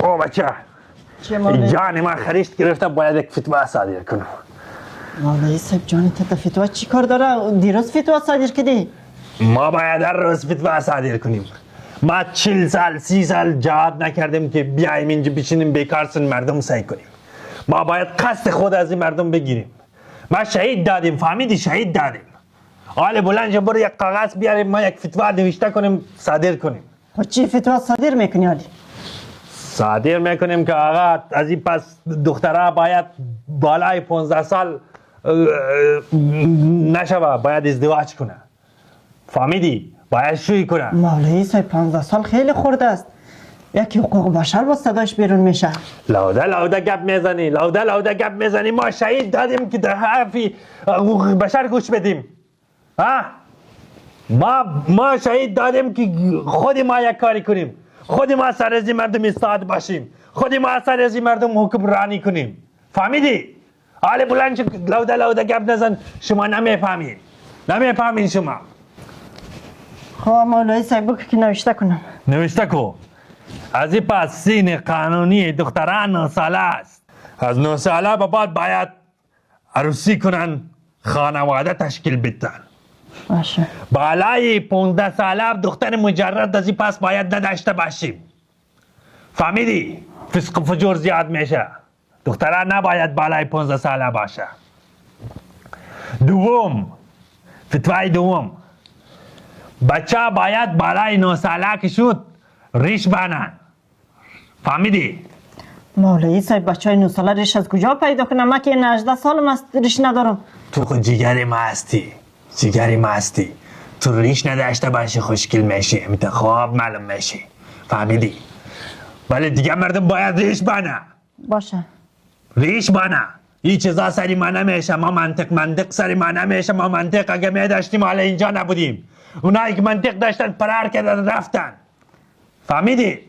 خب بچه جان ما خریشت گرفته باید یک فتوه صادر کنم. مولوی صاحب جان تا فتوه چی کار داره؟ دیروز فتوه صادر کردی؟ ما باید هر روز فتوه صادر کنیم. ما 40 سال 30 سال جهاد نکردیم که بیایم اینجا بشینیم بیکارسن مردم سعی کنیم. ما باید قصد خود از این مردم بگیریم. ما شهید دادیم، فهمیدی؟ شهید دادیم. حالا بلند برو یک کاغذ بیاریم ما یک فتوه نوشته کنیم صادر کنیم. و چی فتوه صادر میکنی حالی؟ صادر میکنیم که آقا از این پس دختره باید بالای 15 سال نشوه، باید ازدواج کنه. فهمیدی؟ باید شوی کنه. مولوی صاحب 15 سال خیلی خورده است. یکی حقوق بشر با صداش بیرون میشه. لوده گپ میزنی، لوده گپ میزنی. ما شهید دادیم که در حرفی حقوق بشر گوش بدیم. ها؟ ما شهید دادیم که خود ما یک کاری کنیم. خود ما سر از این مردم ایستاد باشیم. خود ما سر از این مردم حکمرانی کنیم. فهمیدی؟ حالا بلند لوده گپ نزن. شما نمیفهمین شما. خب مولوی صاحب بگو که نوشته کنم. نوشته کو. از این پس سین قانونی دختران 9 ساله است. از 9 ساله به بعد باید عروسی کنن، خانواده تشکیل بدن. باشه. بالای 15 ساله دختر مجرد از این پس باید نداشته باشیم. فهمیدی؟ فسق و فجور زیاد میشه. دختره نباید بالای 15 ساله باشه. فتوای دوم بچه باید بالای 9 ساله که شد ریش بانن. فهمیدی؟ مولوی صاحب بچه های 9 ساله ریش از کجا پیدا کنم؟ من که 18 سالم است ریش ندارم. تو خود جیگری ما هستی. تو ریش نداشته باشی خوشگل میشی، امیتا خواب معلوم میشی. فهمیدی؟ ولی دیگه مردم باید ریش بانه. باشه. ریش بانه. این چیزا سری ما نمیشه. ما منطق سری ما نمیشه. ما منطق اگه میداشتیم حالا اینجا نبودیم. اونایی که منطق داشتن فرار کردن رفتن. فهمیدی؟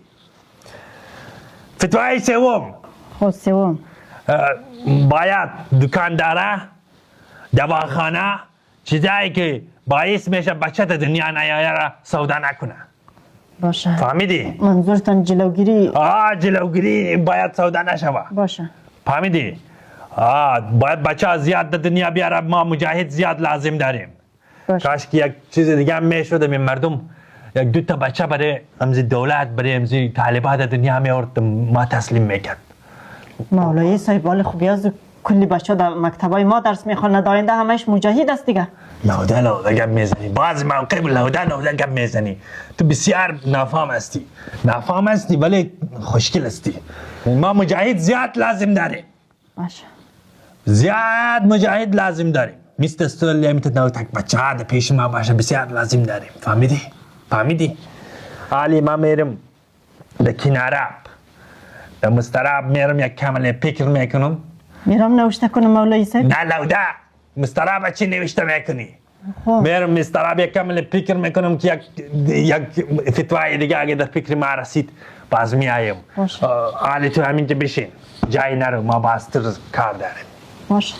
فتوای سوم. خب سوم باید دکانداره، دواخانه، چیزایی که باعث میشه بچه تا دنیا نیایه را سودا نکنه. باشه. فهمیدی؟ منظورتان جلوگیری؟ جلوگیری باید سودا نشوه. باشه. فهمیدی؟ باید بچه زیاد در دنیا بیاره. ما مجاهد زیاد لازم داریم. کاش که یک چیز دیگه هم میشد می مردم یک 2 تا بچه برای امزی دولت برای امزی طالبات دنیا میورد ما تسلیم میکرد. مولوی صاحب ولی خب یاد کلی بچه در مکتبای ما درس میخوانند آینده همش مجاهد است دیگه. لوده گپ میزنی. بعضی موقع لوده گپ میزنی. تو بسیار نافهم هستی ولی خوشگل هستی. ما مجاهد زیاد لازم داریم. باشه. زیاد مجاهد لازم داریم. مثل استولی میتونه تک بچه ها در پیش ما باشه. بسیار لازم داریم. فهمیدی؟ حالی ما میرم در کناراب در مستراب میرم یک کمال فکر میکنم. میرم نوشته کنم مولوی صاحب؟ نه لوده مستراب چی نوشته میکنی؟ میرم مستراب یک کمال فکر میکنم که یک فتوای دیگه اگه در فکر ما رسید باز میایم. حالی تو همینجا بشین جایی نرو ما باستر کار داریم. باشه.